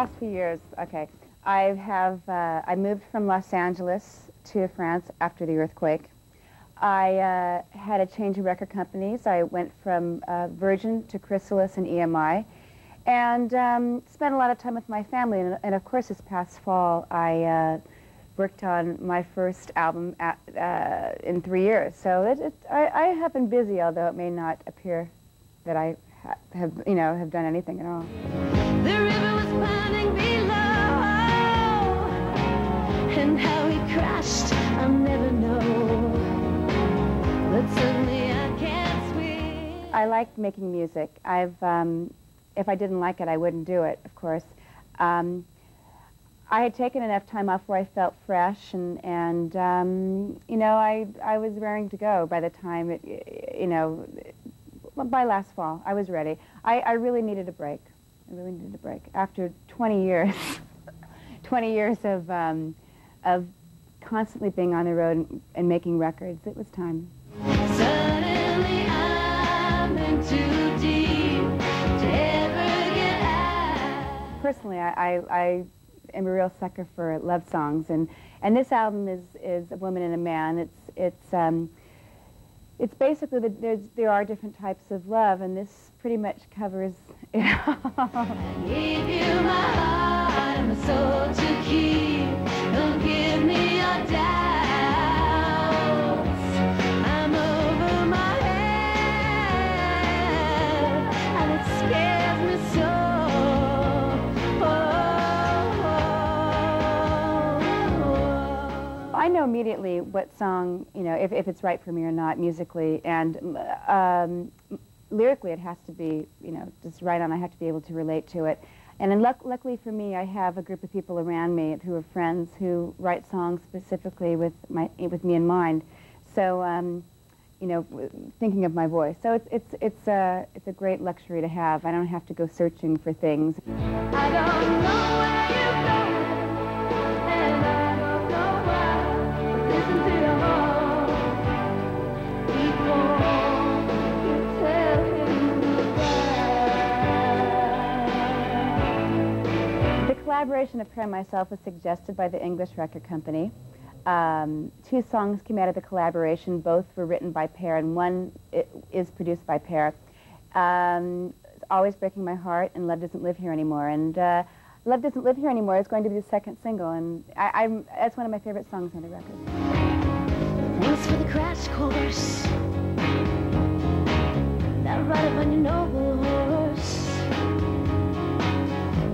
past few years, okay, I moved from Los Angeles to France after the earthquake. I had a change of record companies. I went from Virgin to Chrysalis and EMI, and spent a lot of time with my family. And of course, this past fall, I worked on my first album in 3 years. So I have been busy, although it may not appear that I have done anything at all. The river was burning below, and how he crashed, I'll never know. But suddenly I can't swim. I like making music. If I didn't like it, I wouldn't do it, of course. I had taken enough time off where I felt fresh, and I was raring to go by the time by last fall. I was ready. I really needed a break. I really needed a break. After 20 years, 20 years of constantly being on the road and making records, it was time. Suddenly I'm in too deep to ever get out. Personally, I am a real sucker for love songs, and this album is a woman and a man. It's basically there are different types of love, and this pretty much covers. I gave you my heart and my soul to keep. Don't give me your doubts. I'm over my head, and it scares me so. I know immediately what song, if it's right for me or not musically, and lyrically it has to be, just right on. I have to be able to relate to it. And then luckily for me, I have a group of people around me who are friends who write songs specifically with me in mind. So, thinking of my voice. So it's a great luxury to have. I don't have to go searching for things. I don't know where you're going, and I don't know why. Listen to your heart. Keep on, keep telling goodbye. The collaboration of Per and myself was suggested by the English record company. 2 songs came out of the collaboration. Both were written by Per, and one is produced by Per. Always Breaking My Heart and Love Doesn't Live Here Anymore. And Love Doesn't Live Here Anymore is going to be the 2nd single, and that's one of my favorite songs on the record. Thanks for the crash course. Now ride up on your noble horse.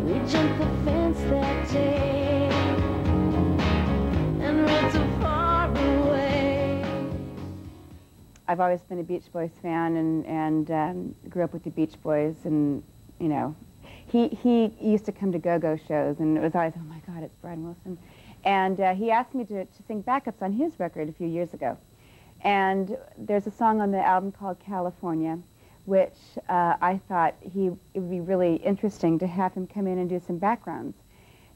We jumped the fence that day and rode so far away. I've always been a Beach Boys fan, and grew up with the Beach Boys, and he used to come to go-go shows, and it was always, oh my God, it's Brian Wilson. And he asked me to sing backups on his record a few years ago. And there's a song on the album called California, which I thought it would be really interesting to have him come in and do some backgrounds.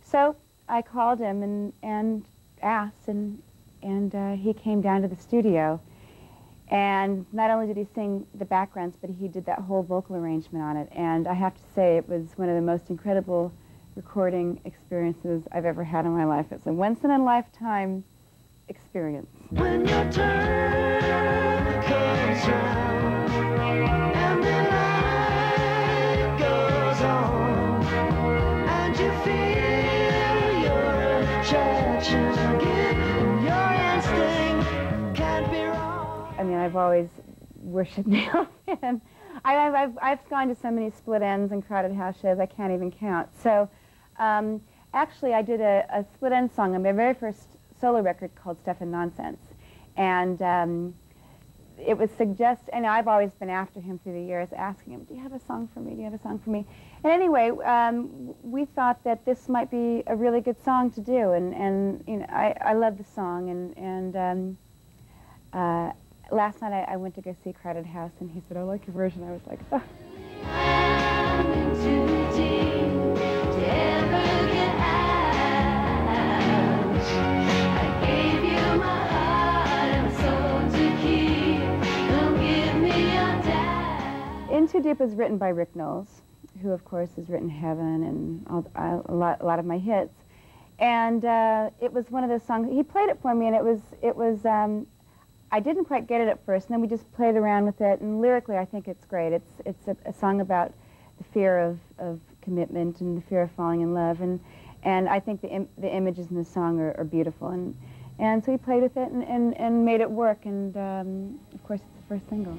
So I called him and asked, and he came down to the studio. And not only did he sing the backgrounds, but he did that whole vocal arrangement on it. And I have to say, it was one of the most incredible recording experiences I've ever had in my life. It's a once-in-a-lifetime experience. When your turn comes round and the light goes on and you feel your attraction, give your instinct can't be wrong. I mean, I've always worshipped Neil Finn. I've gone to so many split ends and crowded house shows I can't even count. So actually I did a split end song on my very first solo record called Stuff and Nonsense. And it was and I've always been after him through the years, asking him, do you have a song for me? Do you have a song for me? And anyway, we thought that this might be a really good song to do. And I love the song. And last night I went to go see Crowded House, and he said, I like your version. I was like, oh. I'm in too deep to ever get out. I gave you my heart and soul to keep. Don't give me your doubt. In Too Deep was written by Rick Knowles, who of course has written Heaven and a lot of my hits. And it was one of those songs. He played it for me, and it was. I didn't quite get it at first, and then we just played around with it. And lyrically, I think it's great. It's a song about the fear of commitment and the fear of falling in love, and I think the images in the song are beautiful. And so he played with it and made it work. And of course, it's the first single.